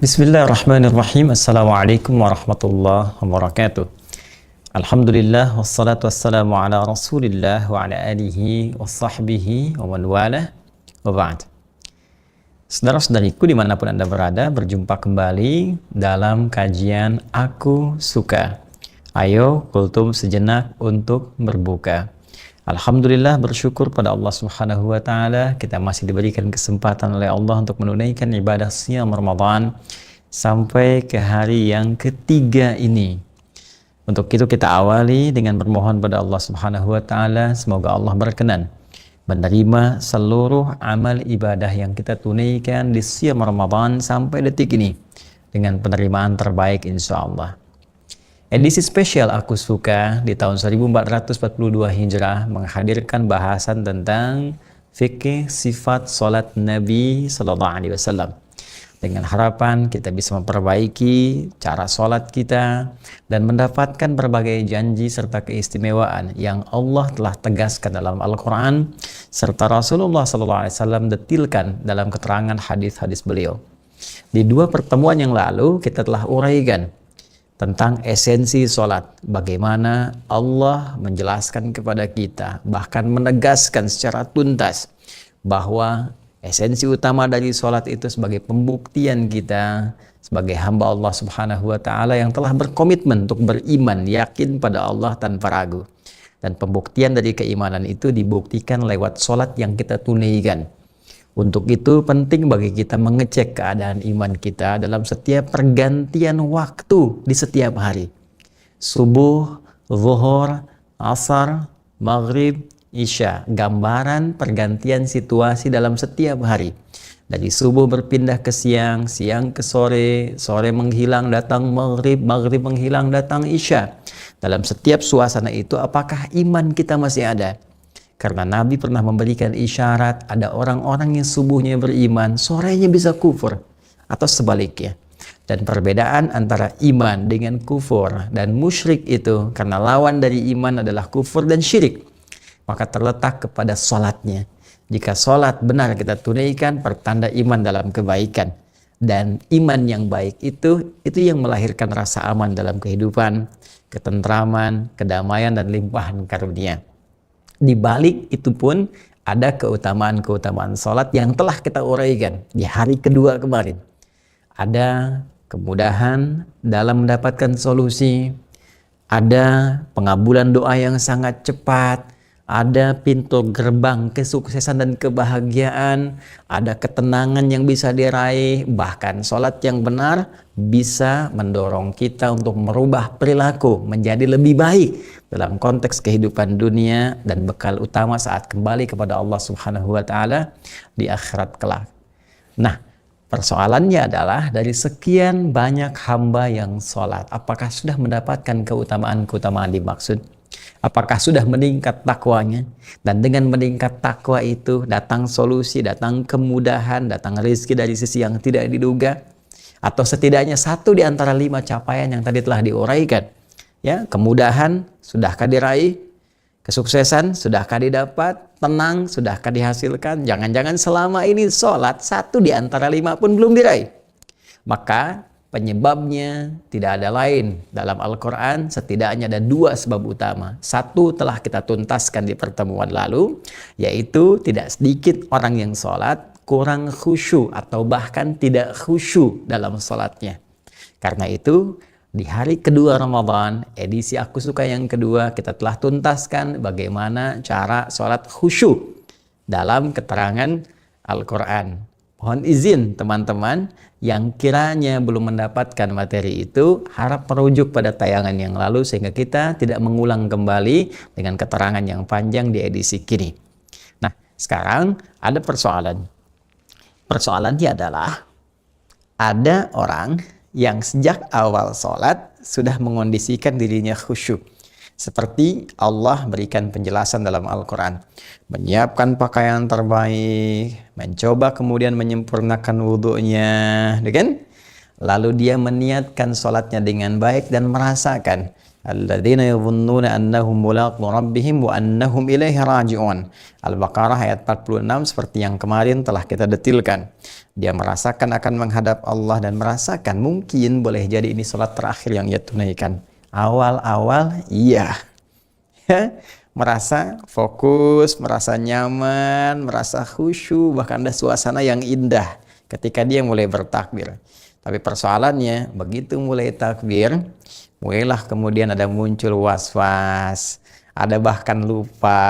Bismillahirrahmanirrahim. Assalamualaikum warahmatullahi wabarakatuh. Alhamdulillah wassalatu wassalamu ala Rasulillah wa ala alihi wa sahbihi wa man walah wa ba'd. Saudara-saudariku dimanapun Anda berada, berjumpa kembali dalam kajian Aku Suka. Ayo kultum sejenak untuk berbuka. Alhamdulillah, bersyukur pada Allah Subhanahu wa taala kita masih diberikan kesempatan oleh Allah untuk menunaikan ibadah siam Ramadan sampai ke hari yang ketiga ini. Untuk itu kita awali dengan bermohon pada Allah Subhanahu wa taala, semoga Allah berkenan menerima seluruh amal ibadah yang kita tunaikan di siam Ramadan sampai detik ini dengan penerimaan terbaik insyaallah. Edisi spesial Aku Suka di tahun 1442 Hijrah menghadirkan bahasan tentang fikih sifat salat Nabi Sallallahu Alaihi Wasallam. Dengan harapan kita bisa memperbaiki cara salat kita dan mendapatkan berbagai janji serta keistimewaan yang Allah telah tegaskan dalam Al-Quran serta Rasulullah Sallallahu Alaihi Wasallam detilkan dalam keterangan hadis-hadis beliau. Di dua pertemuan yang lalu kita telah uraikan tentang esensi sholat, bagaimana Allah menjelaskan kepada kita, bahkan menegaskan secara tuntas bahwa esensi utama dari sholat itu sebagai pembuktian kita sebagai hamba Allah Subhanahu wa taala yang telah berkomitmen untuk beriman, yakin pada Allah tanpa ragu. Dan pembuktian dari keimanan itu dibuktikan lewat sholat yang kita tunaikan. Untuk itu penting bagi kita mengecek keadaan iman kita dalam setiap pergantian waktu di setiap hari. Subuh, zuhur, asar, maghrib, isya. Gambaran pergantian situasi dalam setiap hari. Dari subuh berpindah ke siang, siang ke sore, sore menghilang datang maghrib, maghrib menghilang datang isya. Dalam setiap suasana itu apakah iman kita masih ada? Karena Nabi pernah memberikan isyarat ada orang-orang yang subuhnya beriman, sorenya bisa kufur atau sebaliknya. Dan perbedaan antara iman dengan kufur dan musyrik itu karena lawan dari iman adalah kufur dan syirik. Maka terletak kepada sholatnya. Jika sholat benar kita tunaikan, pertanda iman dalam kebaikan. Dan iman yang baik itu yang melahirkan rasa aman dalam kehidupan, ketentraman, kedamaian dan limpahan karunia. Di balik itu pun ada keutamaan-keutamaan sholat yang telah kita uraikan di hari kedua kemarin. Ada kemudahan dalam mendapatkan solusi, ada pengabulan doa yang sangat cepat, ada pintu gerbang kesuksesan dan kebahagiaan, ada ketenangan yang bisa diraih, bahkan sholat yang benar bisa mendorong kita untuk merubah perilaku menjadi lebih baik dalam konteks kehidupan dunia dan bekal utama saat kembali kepada Allah Subhanahu wa taala di akhirat kelak. Nah, persoalannya adalah dari sekian banyak hamba yang sholat, apakah sudah mendapatkan keutamaan-keutamaan dimaksud? Apakah sudah meningkat takwanya? Dan dengan meningkat takwa itu datang solusi, datang kemudahan, datang rezeki dari sisi yang tidak diduga? Atau setidaknya satu di antara 5 capaian yang tadi telah diuraikan. Ya, kemudahan sudahkah diraih? Kesuksesan sudahkah didapat? Tenang sudahkah dihasilkan? Jangan-jangan selama ini sholat satu di antara 5 pun belum diraih. Maka penyebabnya tidak ada lain. Dalam Al-Quran setidaknya ada 2 sebab utama. Satu telah kita tuntaskan di pertemuan lalu, yaitu tidak sedikit orang yang sholat kurang khusyuk atau bahkan tidak khusyuk dalam sholatnya. Karena itu di hari kedua Ramadan, edisi Aku Suka yang kedua, kita telah tuntaskan bagaimana cara sholat khusyuk dalam keterangan Al-Quran. Mohon izin teman-teman yang kiranya belum mendapatkan materi itu, harap merujuk pada tayangan yang lalu sehingga kita tidak mengulang kembali dengan keterangan yang panjang di edisi kini. Nah, sekarang ada persoalan. Persoalannya adalah ada orang yang sejak awal sholat sudah mengondisikan dirinya khusyuk. Seperti Allah berikan penjelasan dalam Al-Quran. Menyiapkan pakaian terbaik, mencoba kemudian menyempurnakan wudhunya, kan? Lalu dia meniatkan sholatnya dengan baik dan merasakan Alladzina yadhunnuna annahum mulaqu rabbihim wa annahum ilaihi raji'un. Al-Baqarah ayat 46 seperti yang kemarin telah kita detilkan. Dia merasakan akan menghadap Allah dan merasakan mungkin boleh jadi ini salat terakhir yang ia tunaikan. Awal-awal iya. Merasa fokus, merasa nyaman, merasa khusyuk, bahkan ada suasana yang indah ketika dia mulai bertakbir. Tapi persoalannya, begitu mulai takbir, mulailah kemudian ada muncul was-was, ada bahkan lupa,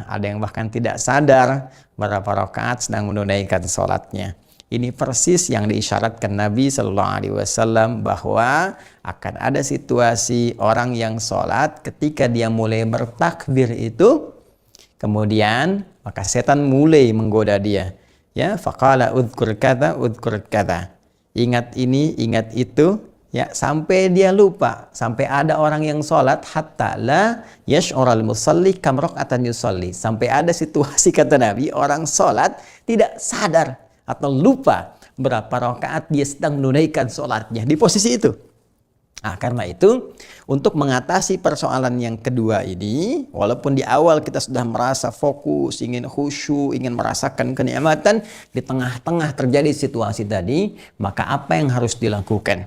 ada yang bahkan tidak sadar berapa rakaat sedang menunaikan sholatnya. Ini persis yang diisyaratkan Nabi Shallallahu Alaihi Wasallam bahwa akan ada situasi orang yang sholat ketika dia mulai bertakbir itu, kemudian maka setan mulai menggoda dia. Ya, faqala udhkur kata, udhkur kata. Ingat ini, ingat itu, ya sampai dia lupa, sampai ada orang yang sholat hatta la yash'ural musalli kam raka'atan yusalli. Sampai ada situasi kata Nabi orang sholat tidak sadar atau lupa berapa rakaat dia sedang menunaikan sholatnya di posisi itu. Nah, karena itu untuk mengatasi persoalan yang kedua ini, walaupun di awal kita sudah merasa fokus, ingin khusyuk, ingin merasakan kenikmatan, di tengah-tengah terjadi situasi tadi, maka apa yang harus dilakukan?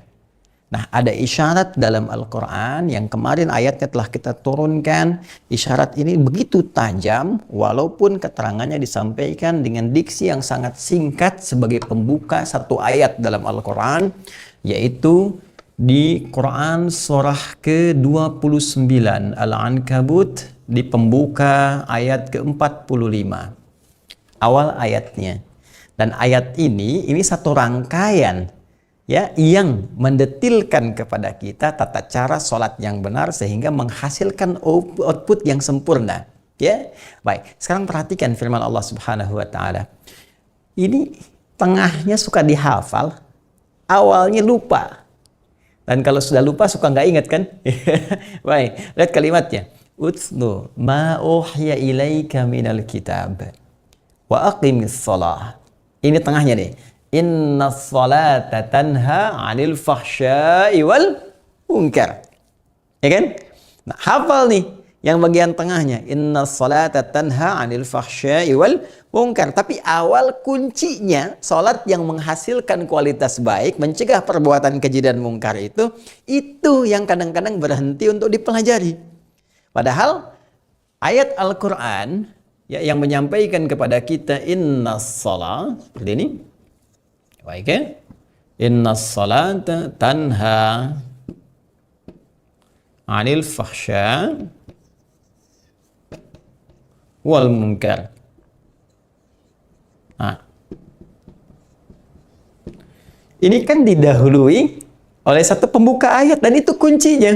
Nah, ada isyarat dalam Al-Quran yang kemarin ayatnya telah kita turunkan. Isyarat ini begitu tajam, walaupun keterangannya disampaikan dengan diksi yang sangat singkat sebagai pembuka satu ayat dalam Al-Quran, yaitu di Quran surah ke-29 Al-Ankabut di pembuka ayat ke-45 awal ayatnya. Dan ayat ini satu rangkaian ya yang mendetilkan kepada kita tata cara sholat yang benar sehingga menghasilkan output yang sempurna. Ya, baik. Sekarang perhatikan firman Allah Subhanahu wa taala. Ini tengahnya suka dihafal, awalnya lupa. Dan kalau sudah lupa suka nggak ingat kan? Baik, lihat kalimatnya. Utslu ma uhya ilaika minal kitab wa aqimis shalah. Ini tengahnya nih. Innas salata tanha 'anil fahsya'i wal munkar. Ya kan? Nah, hafal nih yang bagian tengahnya. Innas salata tanha 'anil fahsya'i wal munkar. Tapi awal kuncinya salat yang menghasilkan kualitas baik, mencegah perbuatan keji dan mungkar itu yang kadang-kadang berhenti untuk dipelajari. Padahal ayat Al-Qur'an ya, yang menyampaikan kepada kita innas salat seperti ini. Baik ya? Innas salata tanha 'anil fahsya' wal munkar. Nah, ini kan didahului oleh satu pembuka ayat dan itu kuncinya.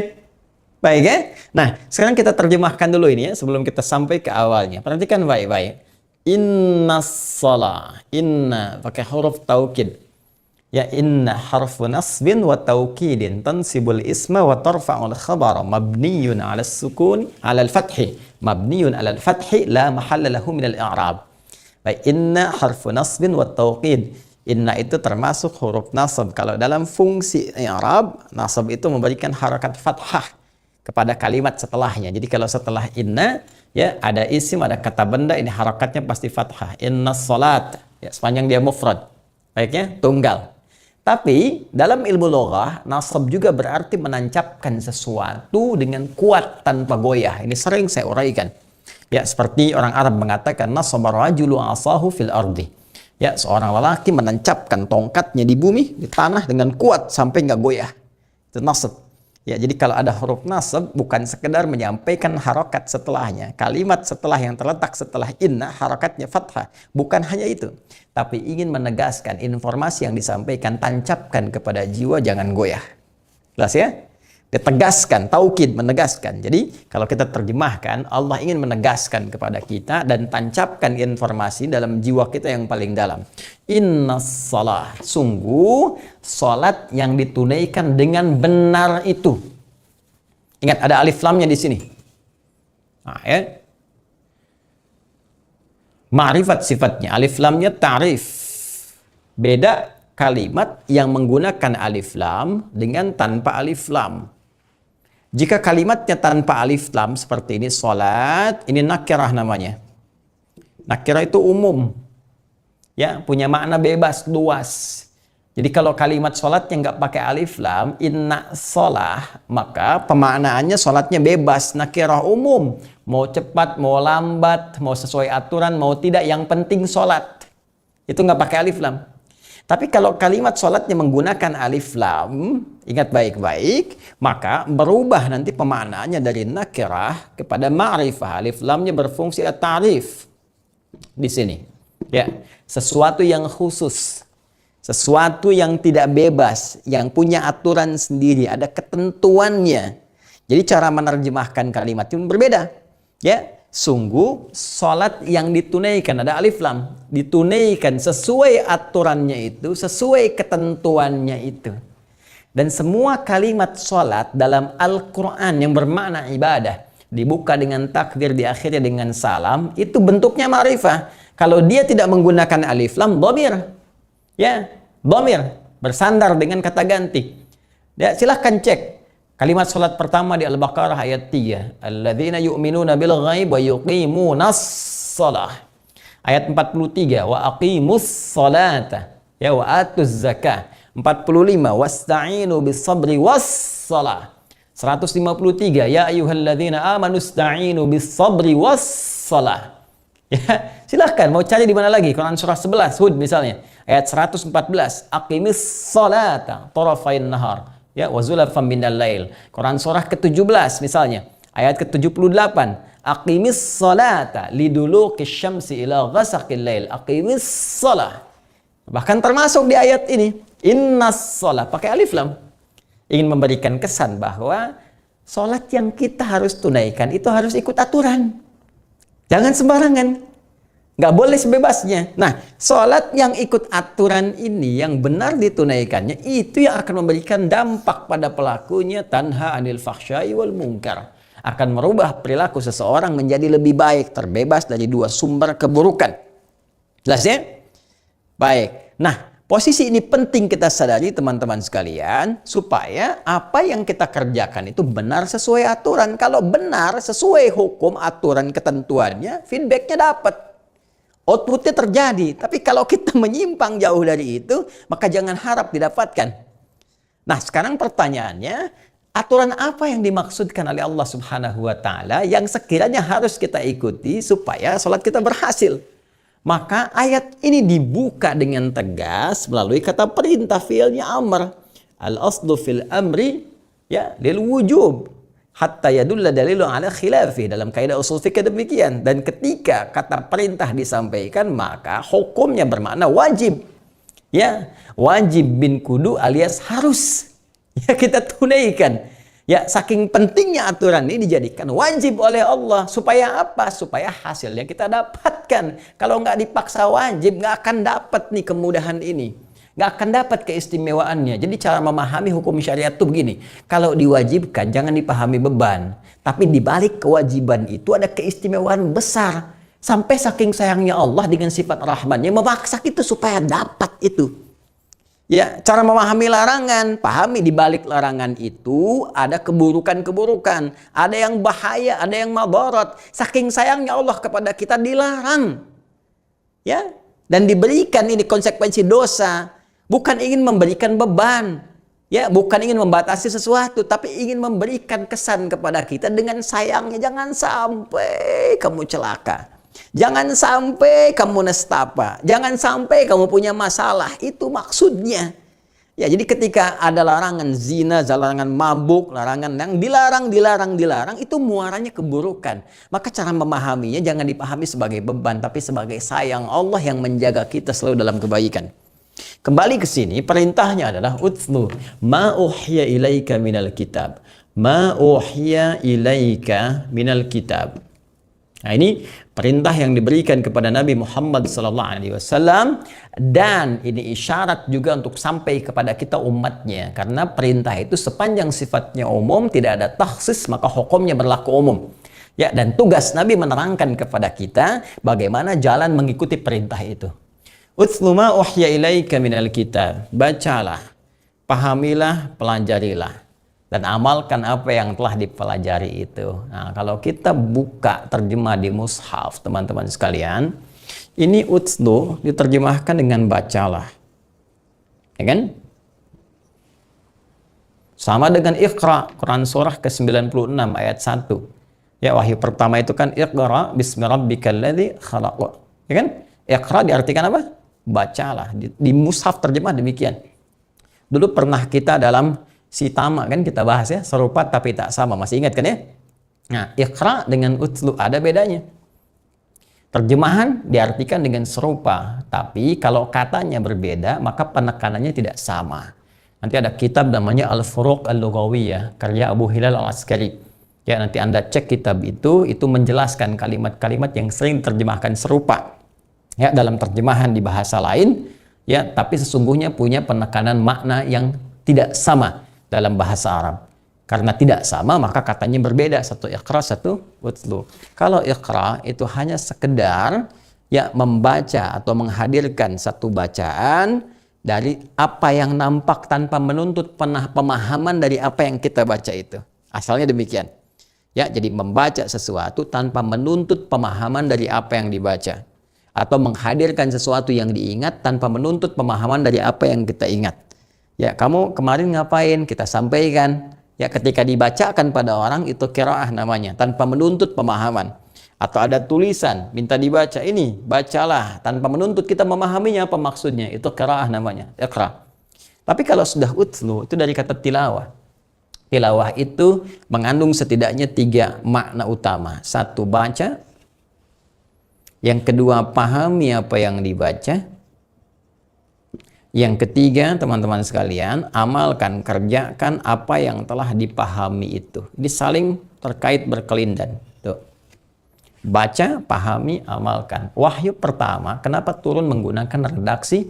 Baik ya? Nah, sekarang kita terjemahkan dulu ini ya sebelum kita sampai ke awalnya. Perhatikan baik-baik. Innas salah. Inna pakai huruf taukid. Ya inna harfu nasbin wa taukidin tansibul isma wa tarfa'ul khabara mabniyun 'ala sukun 'ala al-fathi. Mabniyun 'ala al-fathi la mahalla lahu min al-i'rab. Baik, inna harfu nasbin wa taukid. Inna itu termasuk huruf nasab. Kalau dalam fungsi i'rab, nasab itu memberikan harakat fathah kepada kalimat setelahnya. Jadi kalau setelah inna ya ada isim, ada kata benda, ini harakatnya pasti fathah. Inna salat ya sepanjang dia mufrad. Baiknya tunggal. Tapi dalam ilmu loghah, nasab juga berarti menancapkan sesuatu dengan kuat tanpa goyah. Ini sering saya uraikan. Ya, seperti orang Arab mengatakan nasaba rajulu asahu fil ardi. Ya, seorang lelaki menancapkan tongkatnya di bumi, di tanah dengan kuat sampai nggak goyah. Itu nasab. Ya, jadi kalau ada huruf nasab bukan sekedar menyampaikan harokat setelahnya. Kalimat setelah yang terletak setelah inna harakatnya fathah. Bukan hanya itu. Tapi ingin menegaskan informasi yang disampaikan, tancapkan kepada jiwa, jangan goyah. Jelas ya? Ditegaskan, taukid, menegaskan. Jadi kalau kita terjemahkan, Allah ingin menegaskan kepada kita dan tancapkan informasi dalam jiwa kita yang paling dalam. Innas salah, sungguh salat yang ditunaikan dengan benar itu. Ingat ada alif lamnya di sini. Nah, ya. Ma'rifat sifatnya, alif lamnya ta'rif. Beda kalimat yang menggunakan alif lam dengan tanpa alif lam. Jika kalimatnya tanpa alif lam seperti ini, salat, ini nakirah namanya. Nakirah itu umum. Ya, punya makna bebas, luas. Jadi kalau kalimat salatnya nggak pakai alif lam, inna sholah, maka pemaknaannya salatnya bebas, nakirah umum. Mau cepat, mau lambat, mau sesuai aturan, mau tidak, yang penting salat. Itu nggak pakai alif lam. Tapi kalau kalimat salatnya menggunakan alif lam, ingat baik-baik, maka berubah nanti pemaknaannya dari nakirah kepada ma'rifah. Alif lamnya berfungsi ta'rif di sini. Ya, sesuatu yang khusus, sesuatu yang tidak bebas, yang punya aturan sendiri, ada ketentuannya. Jadi cara menerjemahkan kalimat itu berbeda. Ya, sungguh salat yang ditunaikan, ada alif lam, ditunaikan sesuai aturannya itu, sesuai ketentuannya itu. Dan semua kalimat salat dalam Al-Quran yang bermakna ibadah, dibuka dengan takbir, diakhiri dengan salam, itu bentuknya ma'rifah. Kalau dia tidak menggunakan alif lam, dhamir. Ya, dhamir, bersandar dengan kata ganti. Ya, silahkan cek. Kalimat salat pertama di Al-Baqarah ayat 3. Alladzina yu'minuna bil ghaib wa yuqimunas shalah. Ayat 43. Wa aqimus salata. Ya, wa atuz zakah. 45. Wasta'inu bis sabri was salah. 153. Ya ayyuhalladzina amanu ista'inu bis sabri was salah. Ya, silahkan mau cari di mana lagi? Quran surah 11 Hud misalnya. Ayat 114. Aqimis salata tarafain nahar. Ya, wazulafam minal lail. Quran surah ke-17 misalnya, ayat ke-78. Aqimis salata liduluqis syamsi ila ghasaqil lail. Aqimis salah. Bahkan termasuk di ayat ini, innas salah, pakai alif lam. Ingin memberikan kesan bahwa salat yang kita harus tunaikan itu harus ikut aturan. Jangan sembarangan. Nggak boleh sebebasnya. Nah, sholat yang ikut aturan ini, yang benar ditunaikannya, itu yang akan memberikan dampak pada pelakunya, tanha anil fahsyai wal munkar. Akan merubah perilaku seseorang menjadi lebih baik, terbebas dari dua sumber keburukan. Jelas ya? Baik. Nah, posisi ini penting kita sadari teman-teman sekalian, supaya apa yang kita kerjakan itu benar sesuai aturan. Kalau benar sesuai hukum, aturan, ketentuannya, feedbacknya dapat. Outputnya terjadi. Tapi kalau kita menyimpang jauh dari itu, maka jangan harap didapatkan. Nah, sekarang pertanyaannya, aturan apa yang dimaksudkan oleh Allah Subhanahu wa Ta'ala yang sekiranya harus kita ikuti supaya sholat kita berhasil? Maka ayat ini dibuka dengan tegas melalui kata perintah, fi'ilnya amr. Al-aslu fil amri, ya, lil wujub. Hatta yadulla dalilu ala khilafi, dalam kaidah usul fikih demikian. Dan ketika kata perintah disampaikan, maka hukumnya bermakna wajib. Ya, wajib bin kudu alias harus. Ya, kita tunaikan. Ya, saking pentingnya aturan ini dijadikan wajib oleh Allah. Supaya apa? Supaya hasilnya kita dapatkan. Kalau nggak dipaksa wajib, nggak akan dapat nih kemudahan ini. Nggak akan dapat keistimewaannya. Jadi cara memahami hukum syariat itu begini. Kalau diwajibkan, jangan dipahami beban. Tapi di balik kewajiban itu ada keistimewaan besar. Sampai saking sayangnya Allah dengan sifat rahmannya, memaksa kita supaya dapat itu. Ya, cara memahami larangan. Pahami di balik larangan itu ada keburukan-keburukan. Ada yang bahaya, ada yang madarat. Saking sayangnya Allah kepada kita dilarang. Ya, dan diberikan ini konsekuensi dosa. Bukan ingin memberikan beban, ya, bukan ingin membatasi sesuatu, tapi ingin memberikan kesan kepada kita dengan sayangnya. Jangan sampai kamu celaka, jangan sampai kamu nestapa, jangan sampai kamu punya masalah. Itu maksudnya. Ya, jadi ketika ada larangan zina, larangan mabuk, larangan yang dilarang, itu muaranya keburukan. Maka cara memahaminya jangan dipahami sebagai beban, tapi sebagai sayang Allah yang menjaga kita selalu dalam kebaikan. Kembali ke sini, perintahnya adalah utlu ma uhiya ilaika minal kitab. Ma uhiya ilaika minal kitab. Nah, ini perintah yang diberikan kepada Nabi Muhammad SAW, dan ini isyarat juga untuk sampai kepada kita umatnya, karena perintah itu sepanjang sifatnya umum, tidak ada takhsis, maka hukumnya berlaku umum. Ya, dan tugas Nabi menerangkan kepada kita bagaimana jalan mengikuti perintah itu. Utlu ma uhiya ilaika minal kitab. Bacalah, pahamilah, pelajarilah dan amalkan apa yang telah dipelajari itu. Nah, kalau kita buka terjemah di mushaf, teman-teman sekalian, ini utslu diterjemahkan dengan bacalah. Ya kan? Sama dengan Iqra, Quran surah ke-96 ayat 1. Ya, wahyu pertama itu kan Iqra bismi rabbikal ladzi khalaq. Ya kan? Iqra diartikan apa? Bacalah. Di mushaf terjemah demikian. Dulu pernah kita dalam Sitama kan kita bahas ya, serupa tapi tak sama. Masih ingat kan ya? Nah, Iqra dengan utslu ada bedanya. Terjemahan diartikan dengan serupa, tapi kalau katanya berbeda, maka penekanannya tidak sama. Nanti ada kitab namanya Al-Furuq Al-Lughawiyah, karya Abu Hilal Al-Askari. Ya, nanti Anda cek kitab itu menjelaskan kalimat-kalimat yang sering diterjemahkan serupa. Ya, dalam terjemahan di bahasa lain, ya, tapi sesungguhnya punya penekanan makna yang tidak sama dalam bahasa Arab. Karena tidak sama, maka katanya berbeda. Satu Iqra, satu utslu. Kalau Iqra itu hanya sekedar ya membaca atau menghadirkan satu bacaan dari apa yang nampak tanpa menuntut pemahaman dari apa yang kita baca itu. Asalnya demikian. Ya, jadi membaca sesuatu tanpa menuntut pemahaman dari apa yang dibaca. Atau menghadirkan sesuatu yang diingat tanpa menuntut pemahaman dari apa yang kita ingat. Ya, kamu kemarin ngapain? Kita sampaikan. Ya, ketika dibacakan pada orang itu qiraah namanya, tanpa menuntut pemahaman. Atau ada tulisan minta dibaca, ini bacalah tanpa menuntut kita memahaminya apa maksudnya, itu qiraah namanya, iqra. Tapi kalau sudah utslu itu dari kata tilawah. Tilawah itu mengandung setidaknya 3 makna utama. Satu, baca. Yang kedua, pahami apa yang dibaca. Yang ketiga, teman-teman sekalian, amalkan, kerjakan apa yang telah dipahami itu. Ini saling terkait berkelindan. Tuh. Baca, pahami, amalkan. Wahyu pertama, kenapa turun menggunakan redaksi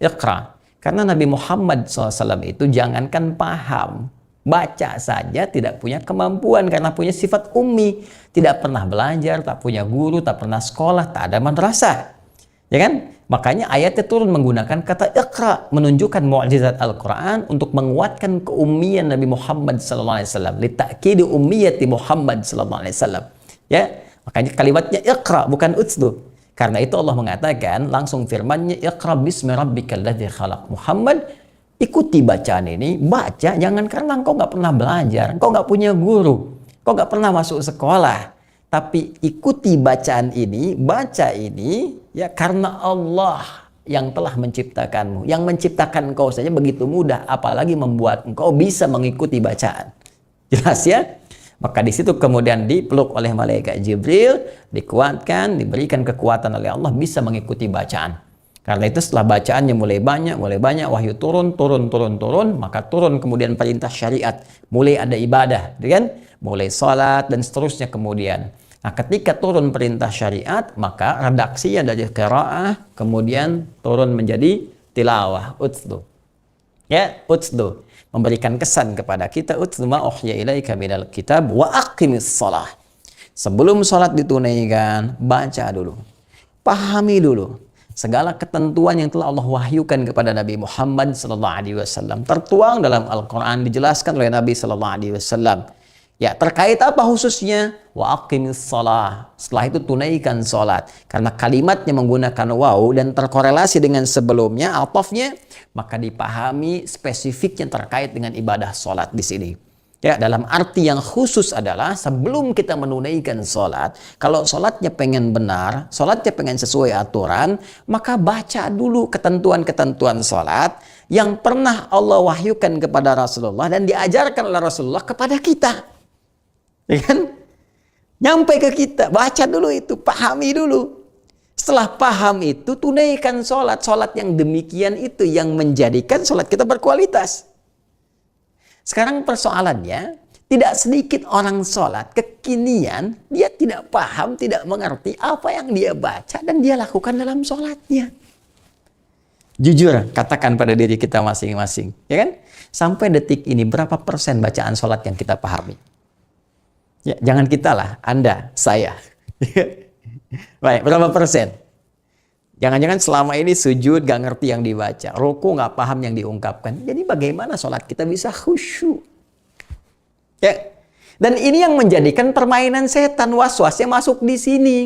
Iqra? Karena Nabi Muhammad SAW itu jangankan paham, baca saja tidak punya kemampuan karena punya sifat ummi. Tidak pernah belajar, tak punya guru, tak pernah sekolah, tak ada madrasah. Ya kan? Makanya ayatnya turun menggunakan kata Iqra, menunjukkan mukjizat Al-Quran untuk menguatkan keummian Nabi Muhammad SAW. Litakidi ummiyati Muhammad SAW. Ya, makanya kalimatnya Iqra bukan utslu. Karena itu Allah mengatakan langsung firman-Nya Iqra bismi rabbikal ladzi khalaq. Muhammad, ikuti bacaan ini, baca jangan karena engkau nggak pernah belajar, engkau nggak punya guru, engkau nggak pernah masuk sekolah. Tapi ikuti bacaan ini, baca ini ya karena Allah yang telah menciptakanmu. Yang menciptakan engkau saja begitu mudah, apalagi membuat engkau bisa mengikuti bacaan. Jelas ya? Maka di situ kemudian dipeluk oleh malaikat Jibril, dikuatkan, diberikan kekuatan oleh Allah bisa mengikuti bacaan. Karena itu setelah bacaannya mulai banyak wahyu turun, maka turun kemudian perintah syariat, mulai ada ibadah, kan? Mulai salat dan seterusnya kemudian. Nah, ketika turun perintah syariat, maka redaksinya dari qiraah kemudian turun menjadi tilawah, utslu. Ya, utslu. Memberikan kesan kepada kita, utslu ma uhiya ilaika minal kitab wa aqimis shalah. Sebelum salat ditunaikan, baca dulu. Pahami dulu segala ketentuan yang telah Allah wahyukan kepada Nabi Muhammad SAW. Tertuang dalam Al-Quran, dijelaskan oleh Nabi SAW. Ya, terkait apa khususnya? Wa aqimis shalah. Setelah itu tunaikan salat. Karena kalimatnya menggunakan waw dan terkorelasi dengan sebelumnya, atofnya, maka dipahami spesifiknya terkait dengan ibadah salat di sini. Ya, dalam arti yang khusus adalah sebelum kita menunaikan salat, kalau salatnya pengen benar, salatnya pengen sesuai aturan, maka baca dulu ketentuan-ketentuan salat yang pernah Allah wahyukan kepada Rasulullah dan diajarkan oleh Rasulullah kepada kita. Ya kan? Nyampe ke kita, baca dulu itu, pahami dulu. Setelah paham itu, tunaikan sholat. Sholat yang demikian itu yang menjadikan sholat kita berkualitas. Sekarang persoalannya, tidak sedikit orang sholat kekinian, dia tidak paham, tidak mengerti apa yang dia baca dan dia lakukan dalam sholatnya. Jujur, katakan pada diri kita masing-masing. Ya kan? Sampai detik ini, berapa persen bacaan sholat yang kita pahami? Ya, jangan kita lah, Anda, saya. Baik, berapa persen? Jangan-jangan selama ini sujud gak ngerti yang dibaca, ruku gak paham yang diungkapkan. Jadi bagaimana sholat kita bisa khusyuk? Ya. Dan ini yang menjadikan permainan setan, waswasnya masuk di sini.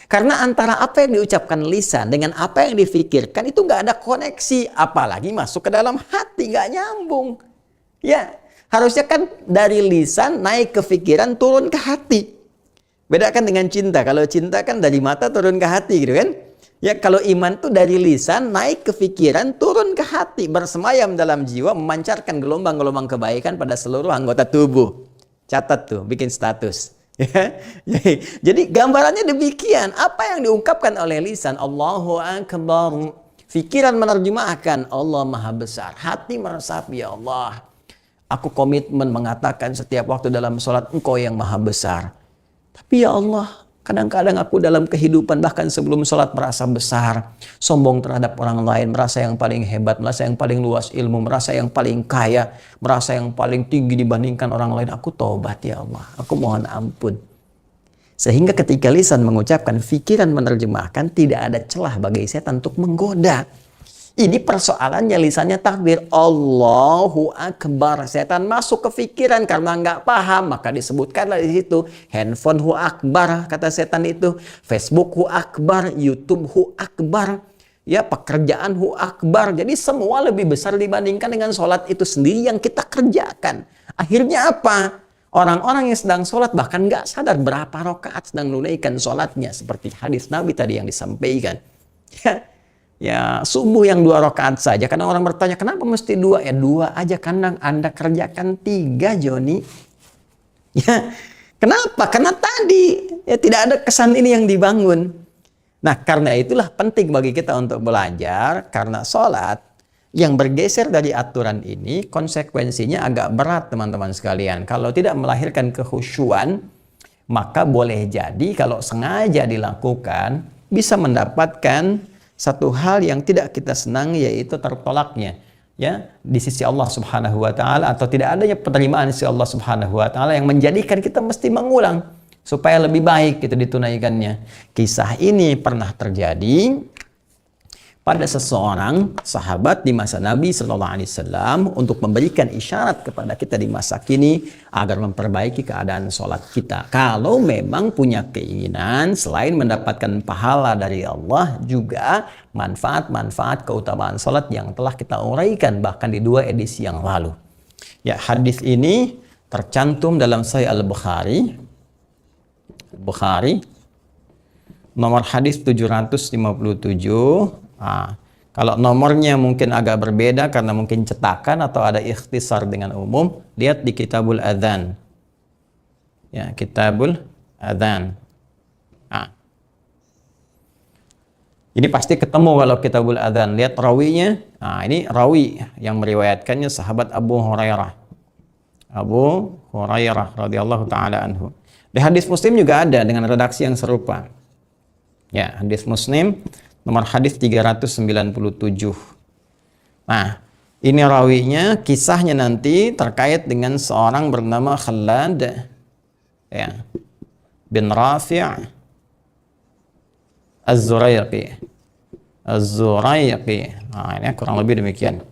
Karena antara apa yang diucapkan lisan dengan apa yang difikirkan itu nggak ada koneksi, apalagi masuk ke dalam hati, nggak nyambung. Ya, harusnya kan dari lisan naik ke pikiran turun ke hati. Bedakan dengan cinta. Kalau cinta kan dari mata turun ke hati gitu kan. Ya, kalau iman tuh dari lisan naik ke pikiran turun ke hati, bersemayam dalam jiwa, memancarkan gelombang-gelombang kebaikan pada seluruh anggota tubuh. Catat tuh, bikin status. Ya, jadi gambarannya demikian. Apa yang diungkapkan oleh lisan, Allahu Akbar, pikiran menerjemahkan Allah Maha Besar, hati meresapi, ya Allah, aku komitmen mengatakan setiap waktu dalam sholat Engkau yang Maha Besar. Tapi ya Allah, kadang-kadang aku dalam kehidupan bahkan sebelum sholat merasa besar, sombong terhadap orang lain, merasa yang paling hebat, merasa yang paling luas ilmu, merasa yang paling kaya, merasa yang paling tinggi dibandingkan orang lain. Aku taubat ya Allah, aku mohon ampun. Sehingga ketika lisan mengucapkan, pikiran menerjemahkan, tidak ada celah bagi setan untuk menggoda. Ini persoalannya lisannya takbir, Allahu Akbar. Setan masuk ke pikiran karena nggak paham, maka disebutkanlah di situ handphone hu akbar, kata setan itu, Facebook hu akbar, YouTube hu akbar, ya pekerjaan hu akbar. Jadi semua lebih besar dibandingkan dengan sholat itu sendiri yang kita kerjakan. Akhirnya apa? Orang-orang yang sedang sholat bahkan nggak sadar berapa rakaat sedang menunaikan sholatnya, seperti hadis Nabi tadi yang disampaikan. Ya, subuh yang 2 rakaat saja. Karena orang bertanya, kenapa mesti 2? Ya 2 aja, kadang Anda kerjakan 3, Joni. Ya, kenapa? Karena tadi ya tidak ada kesan ini yang dibangun. Nah, karena itulah penting bagi kita untuk belajar, karena sholat yang bergeser dari aturan ini, konsekuensinya agak berat, teman-teman sekalian. Kalau tidak melahirkan kekhusyuan, maka boleh jadi kalau sengaja dilakukan, bisa mendapatkan satu hal yang tidak kita senangi, yaitu tertolaknya ya di sisi Allah Subhanahu wa taala, atau tidak adanya penerimaan di sisi Allah Subhanahu wa taala, yang menjadikan kita mesti mengulang supaya lebih baik itu ditunaikannya. Kisah ini pernah terjadi pada seseorang sahabat di masa Nabi Sallallahu Alaihi Wasallam untuk memberikan isyarat kepada kita di masa kini agar memperbaiki keadaan sholat kita. Kalau memang punya keinginan selain mendapatkan pahala dari Allah, juga manfaat-manfaat keutamaan sholat yang telah kita uraikan bahkan di 2 edisi yang lalu. Ya, hadis ini tercantum dalam Sahih Al-Bukhari. Nomor hadis 757. Nah, kalau nomornya mungkin agak berbeda karena mungkin cetakan atau ada ikhtisar dengan umum, lihat di Kitabul Adzan. Ya, Kitabul Adzan. Nah, ini pasti ketemu kalau Kitabul Adzan. Lihat rawinya. Nah, ini rawi yang meriwayatkannya sahabat Abu Hurairah. Abu Hurairah radhiyallahu taala anhu. Di hadis Muslim juga ada dengan redaksi yang serupa. Ya, hadis Muslim nomor hadis 397. Nah, ini rawinya, kisahnya nanti terkait dengan seorang bernama Khalad ya, bin Rafi' Az-Zuraiqi. Nah, ini kurang lebih demikian.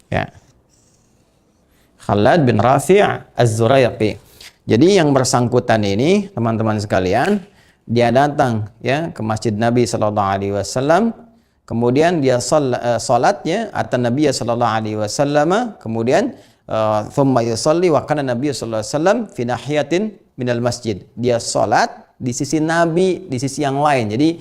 Ya. Khalad bin Rafi' Az-Zuraiqi. Jadi yang bersangkutan ini, teman-teman sekalian, dia datang ya ke Masjid Nabi sallallahu alaihi wasallam, kemudian dia salatnya atan Nabi sallallahu alaihi wasallam, kemudian thumma yusalli wa kana Nabi sallallahu alaihi wasallam fi nahiyatin minal masjid. Dia salat di sisi Nabi di sisi yang lain. Jadi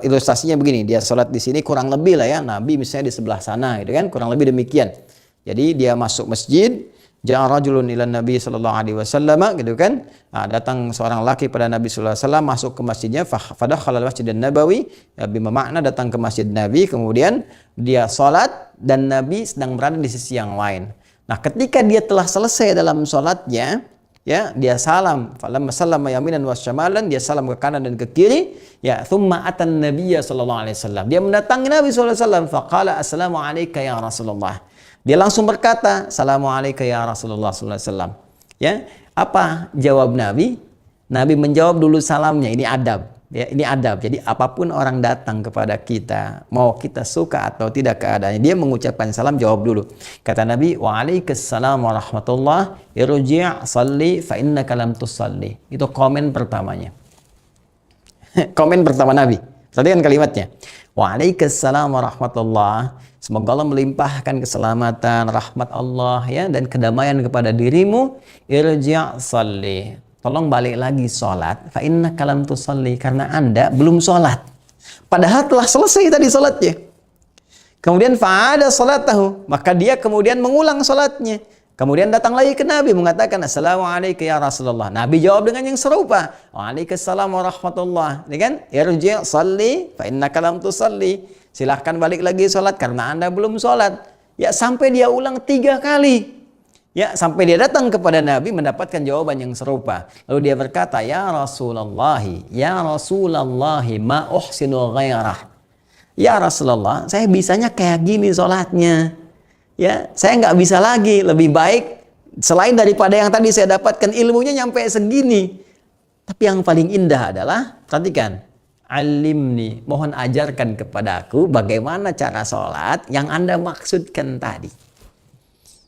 ilustrasinya begini, dia salat di sini kurang lebih lah ya, Nabi misalnya di sebelah sana gitu kan, kurang lebih demikian. Jadi dia masuk masjid, ja'a rajulun ila Nabi sallallahu alaihi wasallam gitu kan. Nah, datang seorang laki pada Nabi sallallahu alaihi wasallam, masuk ke masjidnya, fadakhala al-masjid an-nabawi, ya, bermakna datang ke masjid Nabi, kemudian dia salat dan Nabi sedang berada di sisi yang lain. Nah, ketika dia telah selesai dalam salatnya, ya, dia salam, falamma sallama yaminan wa syamalan, dia salam ke kanan dan ke kiri, ya, thumma atan Nabiyya sallallahu alaihi wasallam. Dia mendatangi Nabi sallallahu alaihi wasallam, faqala assalamu alayka ya Rasulullah. Dia langsung berkata, Assalamualaikum ya Rasulullah sallallahu alaihi wasallam. Ya, apa jawab Nabi? Nabi menjawab dulu salamnya, ini adab. Ya, ini adab. Jadi apapun orang datang kepada kita, mau kita suka atau tidak keadaannya, dia mengucapkan salam, jawab dulu. Kata Nabi, waalaikumsalam warahmatullah, irji' salli fa innaka lam tusalli. Itu komen pertamanya. Komen pertama Nabi. Perhatikan kalimatnya. Waalaikumsalam warahmatullah. Semoga Allah melimpahkan keselamatan, rahmat Allah ya dan kedamaian kepada dirimu. Irji' salli. Tolong balik lagi sholat. Fa innaka lam tusalli, karena Anda belum sholat. Padahal telah selesai tadi sholatnya. Kemudian fa'ada sholatahu, maka dia kemudian mengulang sholatnya. Kemudian datang lagi ke Nabi mengatakan assalamualaikum ya Rasulullah. Nabi jawab dengan yang serupa. Waalaikumsalam warahmatullah. Ya kan? Irji' salli fa innaka lam tusalli. Silahkan balik lagi sholat karena Anda belum sholat. Ya, sampai dia ulang 3 kali. Ya, sampai dia datang kepada Nabi mendapatkan jawaban yang serupa. Lalu dia berkata, ya Rasulullah, ma uhsinu ghairah. Ya Rasulullah, saya bisanya kayak gini sholatnya. Ya, saya nggak bisa lagi. Lebih baik selain daripada yang tadi saya dapatkan ilmunya nyampe segini. Tapi yang paling indah adalah, perhatikan, alimni, mohon ajarkan kepadaku bagaimana cara sholat yang Anda maksudkan tadi.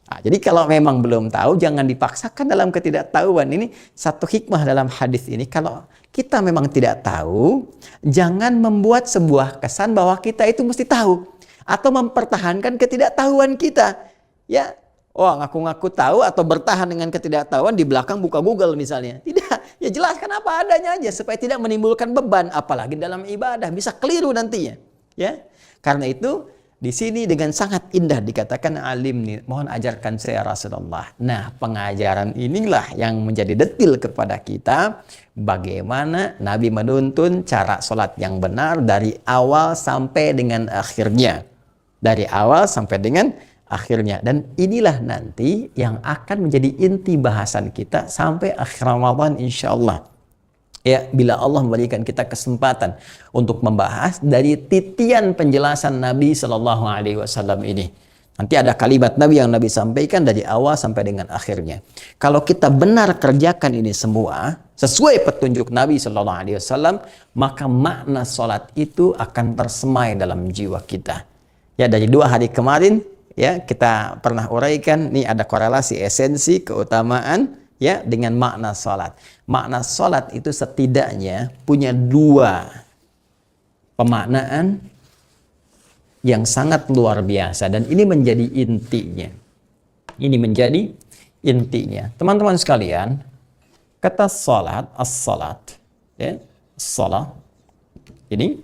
Nah, jadi kalau memang belum tahu, jangan dipaksakan dalam ketidaktahuan. Ini satu hikmah dalam hadis ini. Kalau kita memang tidak tahu, jangan membuat sebuah kesan bahwa kita itu mesti tahu. Atau mempertahankan ketidaktahuan kita. Ya, ngaku-ngaku tahu atau bertahan dengan ketidaktahuan, di belakang buka Google misalnya. Tidak, ya jelaskan apa adanya aja supaya tidak menimbulkan beban. Apalagi dalam ibadah, bisa keliru nantinya. Ya, karena itu, di sini dengan sangat indah dikatakan alim nih, mohon ajarkan saya Rasulullah. Nah, pengajaran inilah yang menjadi detil kepada kita bagaimana Nabi menuntun cara sholat yang benar dari awal sampai dengan akhirnya. Dari awal sampai dengan akhirnya. Dan inilah nanti yang akan menjadi inti bahasan kita sampai akhir Ramadan insya Allah. Ya, bila Allah memberikan kita kesempatan untuk membahas dari titian penjelasan Nabi Shallallahu Alaihi Wasallam ini. Nanti ada kalimat Nabi yang Nabi sampaikan dari awal sampai dengan akhirnya. Kalau kita benar kerjakan ini semua sesuai petunjuk Nabi Shallallahu Alaihi Wasallam, maka makna sholat itu akan tersemai dalam jiwa kita. Ya, dari 2 hari kemarin ya kita pernah uraikan, nih ada korelasi esensi keutamaan ya dengan makna sholat. Makna sholat itu setidaknya punya 2 pemaknaan yang sangat luar biasa, dan ini menjadi intinya. Ini menjadi intinya. Teman-teman sekalian, kata sholat, as-sholat, ya, sholat ini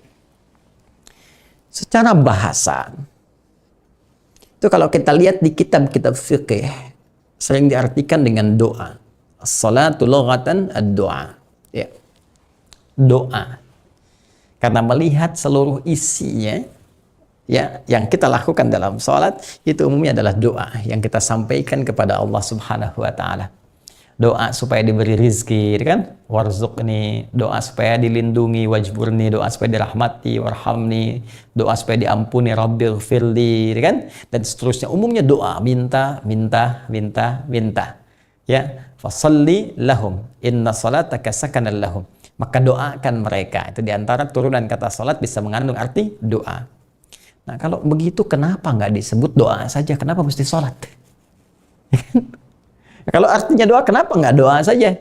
secara bahasa itu kalau kita lihat di kitab-kitab fikih sering diartikan dengan doa. As-salatu lughatan ad-doa. Ya. Doa. Karena melihat seluruh isinya ya yang kita lakukan dalam salat itu umumnya adalah doa yang kita sampaikan kepada Allah Subhanahu wa taala. Doa supaya diberi rizki, kan? Warzuqni, doa supaya dilindungi, wajburni, doa supaya dirahmati, warhamni, doa supaya diampuni, rabbighfirli, kan? Dan seterusnya. Umumnya doa, minta. Ya, fasalli lahum, inna salataka sakanan lahum. Maka doakan mereka. Itu diantara turunan kata salat bisa mengandung arti doa. Nah, kalau begitu kenapa nggak disebut doa saja? Kenapa mesti salat? Kalau artinya doa, kenapa nggak doa saja?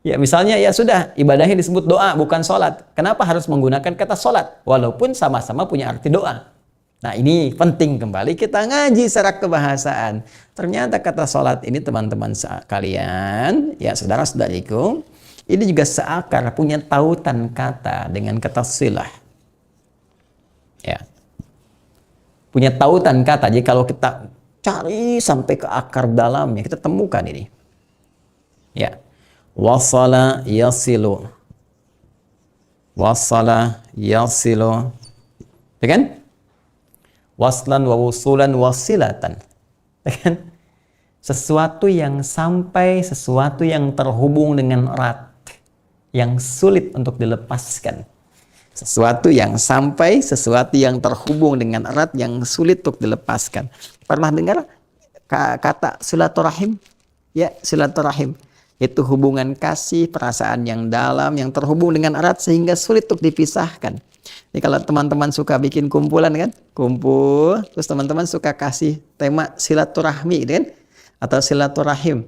Ya, misalnya ya sudah, ibadahnya disebut doa, bukan sholat. Kenapa harus menggunakan kata sholat? Walaupun sama-sama punya arti doa. Nah, ini penting kembali kita ngaji secara kebahasaan. Ternyata kata sholat ini teman-teman sekalian, ya saudara-saudariku, ini juga seakar punya tautan kata dengan kata silah. Ya. Punya tautan kata. Jadi kalau kita cari sampai ke akar dalamnya, kita temukan ini. Ya. Wasala yasilu. Wasala yasilu. Ya kan? Waslan wa wusulan wasilatan. Ya kan? Sesuatu yang sampai, sesuatu yang terhubung dengan erat, yang sulit untuk dilepaskan. Sesuatu yang sampai, sesuatu yang terhubung dengan erat, yang sulit untuk dilepaskan. Pernah dengar kata silaturahim? Ya, silaturahim. Itu hubungan kasih, perasaan yang dalam, yang terhubung dengan erat sehingga sulit untuk dipisahkan. Jadi kalau teman-teman suka bikin kumpulan kan, kumpul, terus teman-teman suka kasih tema silaturahmi gitu kan, atau silaturahim.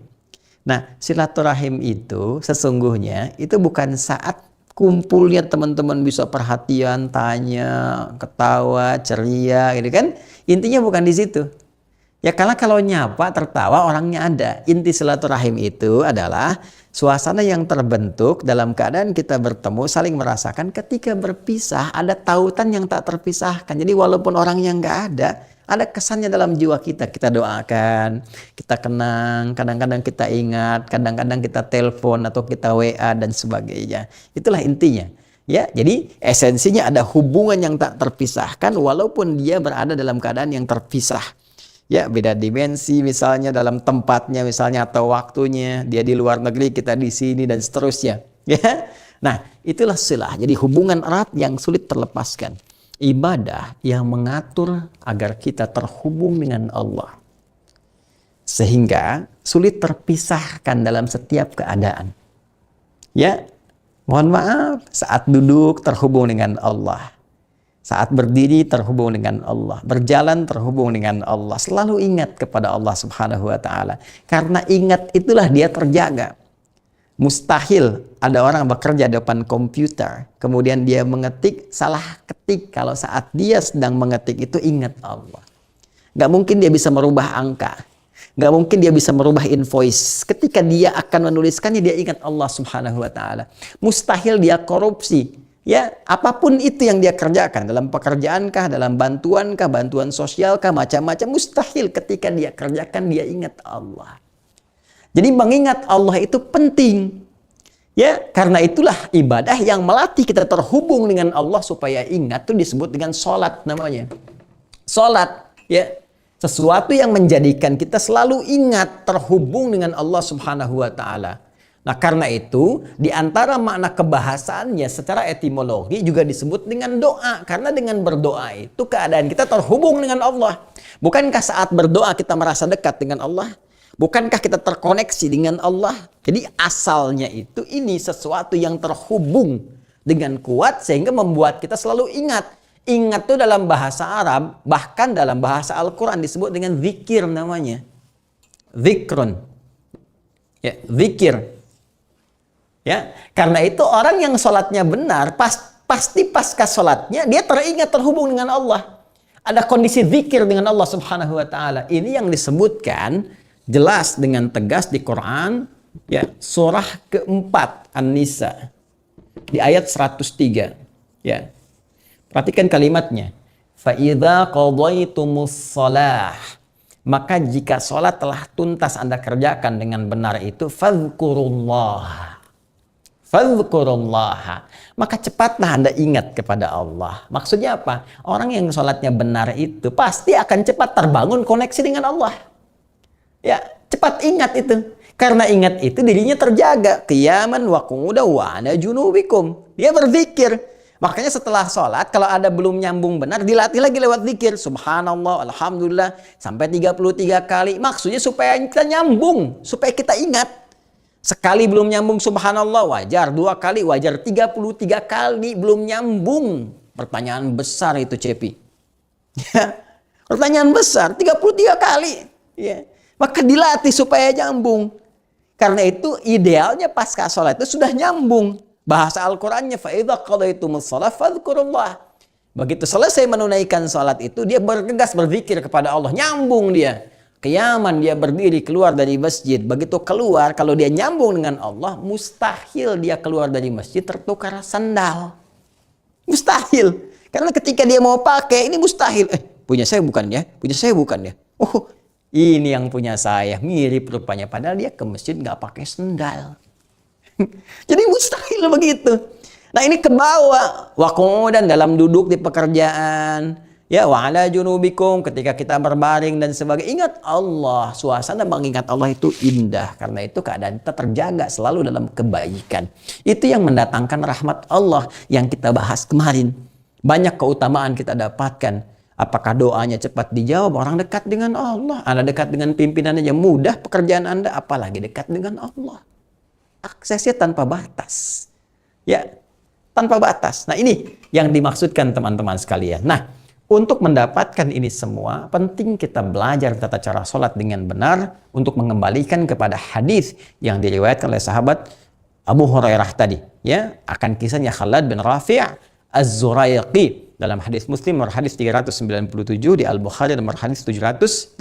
Nah, silaturahim itu sesungguhnya itu bukan saat kumpulnya teman-teman bisa perhatian, tanya, ketawa, ceria gitu kan. Intinya bukan di situ. Ya karena kalau nyapa, tertawa, orangnya ada. Inti silaturahim itu adalah suasana yang terbentuk dalam keadaan kita bertemu, saling merasakan ketika berpisah, ada tautan yang tak terpisahkan. Jadi walaupun orangnya nggak ada kesannya dalam jiwa kita. Kita doakan, kita kenang, kadang-kadang kita ingat, kadang-kadang kita telepon atau kita WA dan sebagainya. Itulah intinya. Ya, jadi esensinya ada hubungan yang tak terpisahkan walaupun dia berada dalam keadaan yang terpisah. Ya, beda dimensi misalnya dalam tempatnya misalnya atau waktunya, dia di luar negeri, kita di sini dan seterusnya. Ya. Nah, itulah silah. Jadi hubungan erat yang sulit terlepaskan. Ibadah yang mengatur agar kita terhubung dengan Allah. Sehingga sulit terpisahkan dalam setiap keadaan. Ya, mohon maaf, saat duduk terhubung dengan Allah. Saat berdiri terhubung dengan Allah, berjalan terhubung dengan Allah, selalu ingat kepada Allah Subhanahu wa taala. Karena ingat itulah dia terjaga. Mustahil ada orang bekerja di depan komputer, kemudian dia mengetik, salah ketik. Kalau saat dia sedang mengetik itu ingat Allah. Gak mungkin dia bisa merubah angka. Gak mungkin dia bisa merubah invoice. Ketika dia akan menuliskannya, dia ingat Allah Subhanahu wa taala. Mustahil dia korupsi. Ya, apapun itu yang dia kerjakan, dalam pekerjaankah, dalam bantuankah, bantuan sosialkah, macam-macam, mustahil ketika dia kerjakan dia ingat Allah. Jadi mengingat Allah itu penting. Ya, karena itulah ibadah yang melatih kita terhubung dengan Allah supaya ingat itu disebut dengan sholat namanya. Sholat, ya, sesuatu yang menjadikan kita selalu ingat terhubung dengan Allah Subhanahu wa taala. Nah, karena itu di antara makna kebahasaannya secara etimologi juga disebut dengan doa. Karena dengan berdoa itu keadaan kita terhubung dengan Allah. Bukankah saat berdoa kita merasa dekat dengan Allah? Bukankah kita terkoneksi dengan Allah? Jadi asalnya itu ini sesuatu yang terhubung dengan kuat sehingga membuat kita selalu ingat. Ingat itu dalam bahasa Arab, bahkan dalam bahasa Al-Quran disebut dengan zikir namanya. Zikrun. Ya, zikir. Ya, karena itu orang yang sholatnya benar, pasti pasca sholatnya dia teringat terhubung dengan Allah. Ada kondisi zikir dengan Allah Subhanahu wa taala. Ini yang disebutkan jelas dengan tegas di Quran, ya, surah keempat An-Nisa di ayat 103. Ya. Perhatikan kalimatnya. Fa idza qadaytumus shalah, maka jika sholat telah tuntas Anda kerjakan dengan benar itu, fadhkurullah. Fadhkurullah. Maka cepatlah Anda ingat kepada Allah. Maksudnya apa? Orang yang sholatnya benar itu pasti akan cepat terbangun koneksi dengan Allah. Ya, cepat ingat itu. Karena ingat itu dirinya terjaga. Qiyaman wa qu'udan wa ala junubikum. Dia berzikir. Makanya setelah sholat, kalau ada belum nyambung benar, dilatih lagi lewat zikir. Subhanallah, alhamdulillah, sampai 33 kali. Maksudnya supaya kita nyambung, supaya kita ingat. Sekali belum nyambung subhanallah, wajar. 2 kali wajar. 33 kali belum nyambung. Pertanyaan besar itu, Cepi. Ya, pertanyaan besar, 33 kali. Ya. Maka dilatih supaya nyambung. Karena itu idealnya pasca sholat itu sudah nyambung. Bahasa Al-Qurannya, فَإِذَا قَضَيْتُمُ الصَّلَاةَ فَاذْكُرُوا اللَّهَ. Begitu selesai menunaikan sholat itu, dia bergegas berzikir kepada Allah. Nyambung dia. Qiyaman, dia berdiri keluar dari masjid. Begitu keluar, kalau dia nyambung dengan Allah, mustahil dia keluar dari masjid tertukar sandal. Mustahil. Karena ketika dia mau pakai, ini mustahil. Punya saya bukan ya? Punya saya bukan ya? Oh, ini yang punya saya. Mirip rupanya. Padahal dia ke masjid nggak pakai sandal. Jadi mustahil begitu. Nah, ini ke bawah. Waqudan dalam duduk di pekerjaan. Ya, wa ala junubikum ketika kita berbaring dan sebagainya. Ingat Allah. Suasana mengingat Allah itu indah. Karena itu keadaan kita terjaga selalu dalam kebaikan. Itu yang mendatangkan rahmat Allah yang kita bahas kemarin. Banyak keutamaan kita dapatkan. Apakah doanya cepat dijawab? Orang dekat dengan Allah. Anda dekat dengan pimpinan aja mudah pekerjaan Anda. Apalagi dekat dengan Allah. aksesnya tanpa batas. Ya, tanpa batas. Nah, ini yang dimaksudkan teman-teman sekalian. Nah, untuk mendapatkan ini semua, penting kita belajar tata cara sholat dengan benar untuk mengembalikan kepada hadis yang diriwayatkan oleh sahabat Abu Hurairah tadi. Ya, akan kisahnya Khalad bin Rafi' Az-Zuraiqi dalam hadis Muslim nomor hadis 397, di Al-Bukhari nomor hadis 757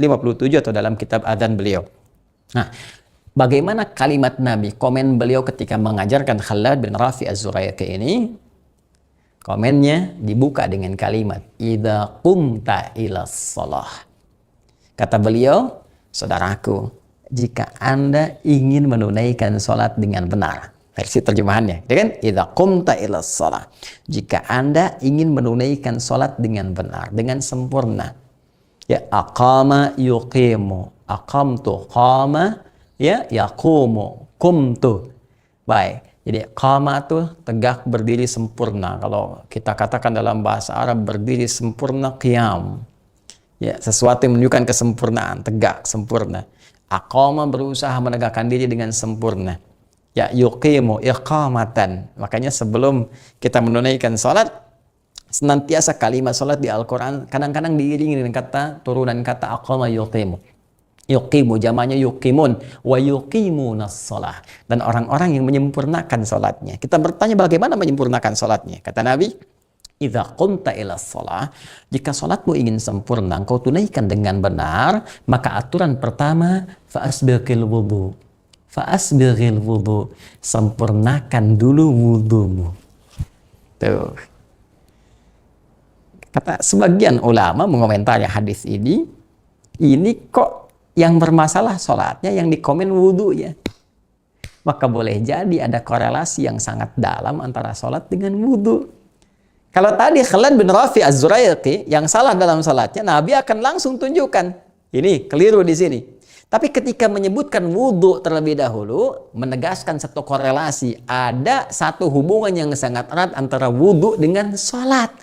atau dalam kitab adzan beliau. Nah, bagaimana kalimat Nabi, komen beliau ketika mengajarkan Khalad bin Rafi' Az-Zuraiqi ini? Komennya dibuka dengan kalimat idza qumta ilas shalah. Kata beliau, saudaraku, jika Anda ingin menunaikan salat dengan benar. Versi terjemahannya, ya kan? Idza qumta ilas shalah. Jika Anda ingin menunaikan salat dengan benar, dengan sempurna. Ya, aqama yuqimu, aqamtu qama, ya, yaqumu, qumtu. Baik. Jadi qama itu tegak, berdiri, sempurna. Kalau kita katakan dalam bahasa Arab, berdiri sempurna, qiyam. Ya, sesuatu yang menunjukkan kesempurnaan, tegak, sempurna. Aqama berusaha menegakkan diri dengan sempurna. Ya, yuqimu iqamatan. Makanya sebelum kita menunaikan salat, senantiasa kalimat salat di Al-Qur'an kadang-kadang diiringi dengan kata turunan kata aqama yuqimu. Yuqimu jamanya yuqimun wa yuqimunas shalah, dan orang-orang yang menyempurnakan salatnya. Kita bertanya bagaimana menyempurnakan salatnya? Kata Nabi, idza qumta ilas shalah, jika salatmu ingin sempurna, engkau tunaikan dengan benar, maka aturan pertama fa'asbighil wudu. Fa'asbighil wudu, sempurnakan dulu wudumu. Tuh. Kata sebagian ulama mengomentari hadis ini kok yang bermasalah sholatnya, yang dikomen wudhunya. Maka boleh jadi ada korelasi yang sangat dalam antara sholat dengan wudhu. Kalau tadi Khalad bin Rafi' Az-Zuraiqi yang salah dalam sholatnya, Nabi akan langsung tunjukkan. Ini keliru di sini. Tapi ketika menyebutkan wudhu terlebih dahulu, menegaskan satu korelasi. Ada satu hubungan yang sangat erat antara wudhu dengan sholat.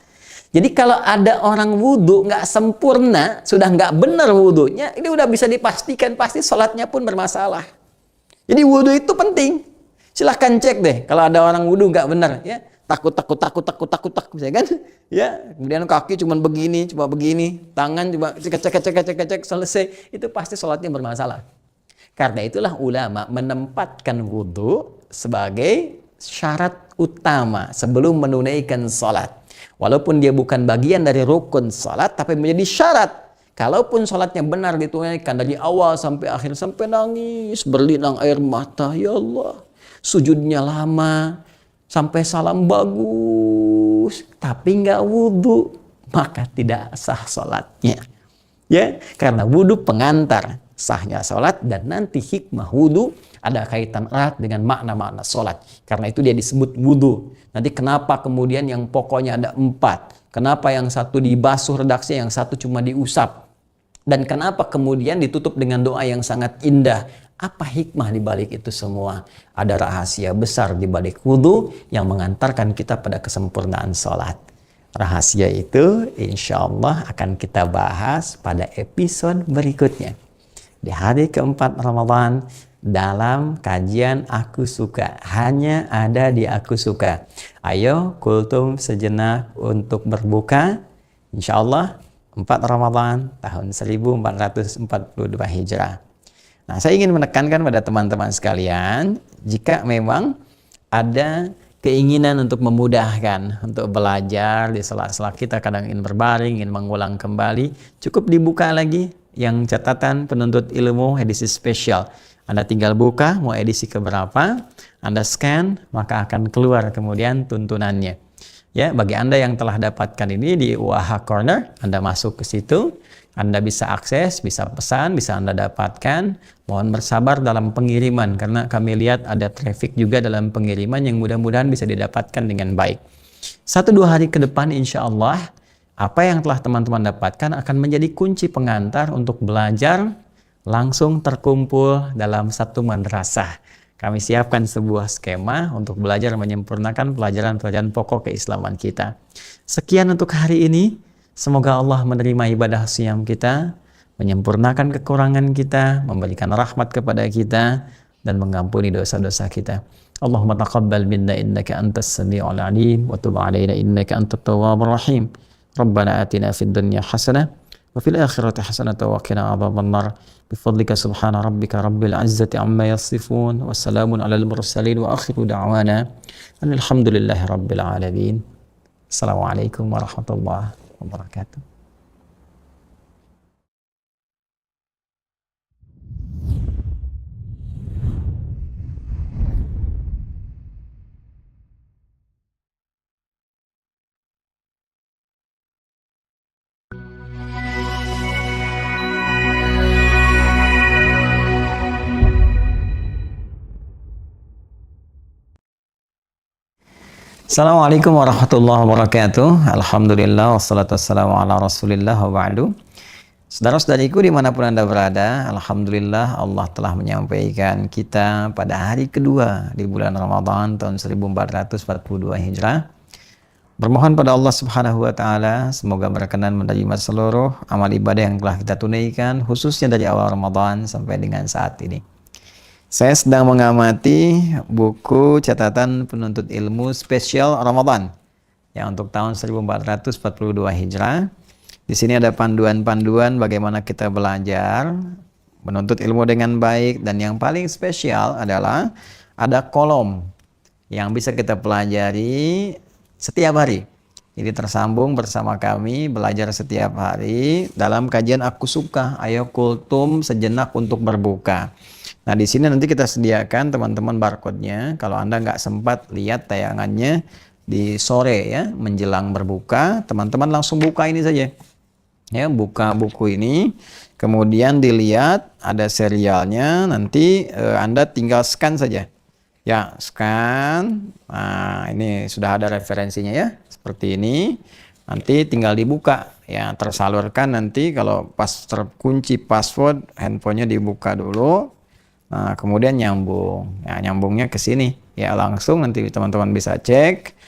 Jadi kalau ada orang wudhu nggak sempurna, sudah nggak benar wudhunya, ini udah bisa dipastikan pasti sholatnya pun bermasalah. Jadi wudhu itu penting. Silahkan cek deh kalau ada orang wudhu nggak benar, ya takut, ya kan? Ya, kemudian kaki cuma begini, tangan coba cek, selesai, itu pasti sholatnya bermasalah. Karena itulah ulama menempatkan wudhu sebagai syarat utama sebelum menunaikan sholat. Walaupun dia bukan bagian dari rukun salat, tapi menjadi syarat. Kalaupun salatnya benar ditunaikan dari awal sampai akhir, sampai nangis, berlinang air mata, ya Allah, sujudnya lama, sampai salam bagus, tapi nggak wudhu, maka tidak sah salatnya. Ya, karena wudhu pengantar sahnya salat, dan nanti hikmah wudhu ada kaitan erat dengan makna-makna salat. Karena itu dia disebut wudhu. Nanti kenapa kemudian yang pokoknya ada 4? Kenapa yang satu dibasuh redaksinya, yang satu cuma diusap? Dan kenapa kemudian ditutup dengan doa yang sangat indah? Apa hikmah di balik itu semua? Ada rahasia besar di balik wudhu yang mengantarkan kita pada kesempurnaan salat. Rahasia itu insya Allah akan kita bahas pada episode berikutnya. Di hari keempat Ramadan, dalam kajian Aku Suka, hanya ada di Aku Suka. Ayo kultum sejenak untuk berbuka. Insya Allah 4 Ramadan tahun 1442 Hijrah. Nah, saya ingin menekankan pada teman-teman sekalian, jika memang ada keinginan untuk memudahkan, untuk belajar di sela-sela kita kadang ingin berbaring, ingin mengulang kembali, cukup dibuka lagi yang catatan penuntut ilmu edisi spesial. Anda tinggal buka mau edisi keberapa, Anda scan, maka akan keluar kemudian tuntunannya. Ya, bagi Anda yang telah dapatkan ini di UAH Corner, Anda masuk ke situ, Anda bisa akses, bisa pesan, bisa Anda dapatkan. Mohon bersabar dalam pengiriman, karena kami lihat ada traffic juga dalam pengiriman yang mudah-mudahan bisa didapatkan dengan baik. 1-2 hari ke depan insya Allah, apa yang telah teman-teman dapatkan akan menjadi kunci pengantar untuk belajar langsung terkumpul dalam satu madrasah. Kami siapkan sebuah skema untuk belajar menyempurnakan pelajaran-pelajaran pokok keislaman kita. Sekian untuk hari ini. Semoga Allah menerima ibadah siyam kita, menyempurnakan kekurangan kita, memberikan rahmat kepada kita, dan mengampuni dosa-dosa kita. Allahumma taqabbal minna innaka antas sami'ul alim wa tub alaina innaka antat tawwabur rahim. Rabbana atina fid dunya hasanah wa fil akhirati hasanah wa qina adzabannar. Bifadlika subhana rabbika rabbil izzati amma yasifun wa salamun alal mursalin wa akhiru da'wana alhamdulillahi rabbil alamin. Assalamualaikum warahmatullahi wabarakatuh. Assalamualaikum warahmatullahi wabarakatuh. Alhamdulillah wassalatu wassalamu ala rasulillah wa ba'du. Saudara-saudariku dimanapun Anda berada, Alhamdulillah Allah telah menyampaikan kita pada hari kedua di bulan Ramadan tahun 1442 Hijrah. Bermohon pada Allah Subhanahu wa Ta'ala semoga berkenan menerima seluruh amal ibadah yang telah kita tunaikan, khususnya dari awal Ramadan sampai dengan saat ini. Saya sedang mengamati buku catatan penuntut ilmu spesial Ramadan yang untuk tahun 1442 Hijrah. Di sini ada panduan-panduan bagaimana kita belajar menuntut ilmu dengan baik, dan yang paling spesial adalah ada kolom yang bisa kita pelajari setiap hari. Jadi tersambung bersama kami belajar setiap hari dalam kajian Aku Suka, Ayo Kultum Sejenak untuk Berbuka. Nah, di sini nanti kita sediakan teman-teman barcode-nya. Kalau Anda nggak sempat lihat tayangannya di sore ya, menjelang berbuka, teman-teman langsung buka ini saja. Ya, buka buku ini, kemudian dilihat ada serialnya, nanti Anda tinggal scan saja. Ya, scan. Nah, ini sudah ada referensinya ya, seperti ini. Nanti tinggal dibuka, ya tersalurkan nanti kalau pas terkunci password, handphonenya dibuka dulu. Nah, kemudian nyambung. Ya, nyambungnya ke sini. Ya, langsung nanti teman-teman bisa cek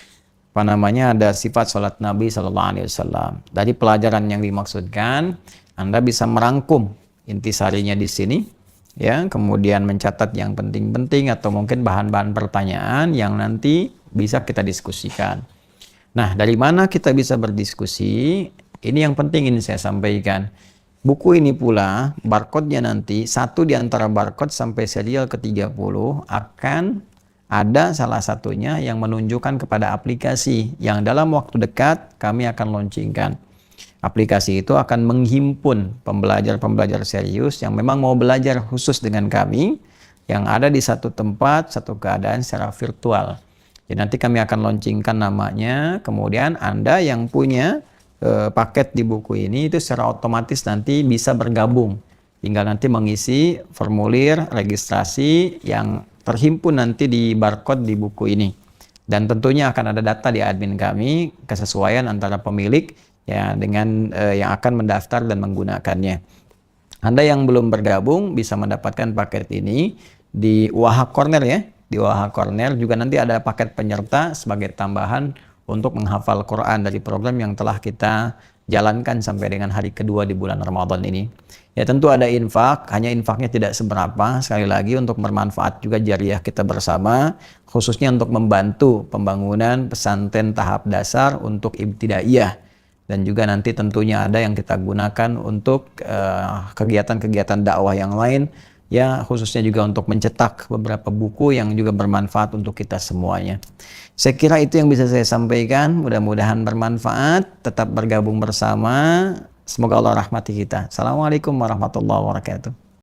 apa namanya, ada sifat salat Nabi Sallallahu Alaihi Wasallam. Dari pelajaran yang dimaksudkan, Anda bisa merangkum intisarinya di sini. Ya, kemudian mencatat yang penting-penting atau mungkin bahan-bahan pertanyaan yang nanti bisa kita diskusikan. Nah, dari mana kita bisa berdiskusi? Ini yang penting ini saya sampaikan. Buku ini pula, barcode-nya nanti, satu di antara barcode sampai serial ke-30 akan ada salah satunya yang menunjukkan kepada aplikasi yang dalam waktu dekat kami akan launchingkan. Aplikasi itu akan menghimpun pembelajar-pembelajar serius yang memang mau belajar khusus dengan kami, yang ada di satu tempat, satu keadaan secara virtual. Jadi nanti kami akan launchingkan namanya, kemudian Anda yang punya paket di buku ini itu secara otomatis nanti bisa bergabung. Tinggal nanti mengisi formulir registrasi yang terhimpun nanti di barcode di buku ini. Dan tentunya akan ada data di admin kami, kesesuaian antara pemilik ya dengan yang akan mendaftar dan menggunakannya. Anda yang belum bergabung bisa mendapatkan paket ini di Waha Corner ya. Di Waha Corner juga nanti ada paket penyerta sebagai tambahan untuk menghafal Quran dari program yang telah kita jalankan sampai dengan hari kedua di bulan Ramadan ini. Ya tentu ada infak, hanya infaknya tidak seberapa, sekali lagi untuk bermanfaat juga jariah kita bersama, khususnya untuk membantu pembangunan pesantren tahap dasar untuk ibtidaiyah. Dan juga nanti tentunya ada yang kita gunakan untuk kegiatan-kegiatan dakwah yang lain, ya khususnya juga untuk mencetak beberapa buku yang juga bermanfaat untuk kita semuanya. Saya kira itu yang bisa saya sampaikan, mudah-mudahan bermanfaat, tetap bergabung bersama, semoga Allah rahmati kita. Assalamualaikum warahmatullahi wabarakatuh.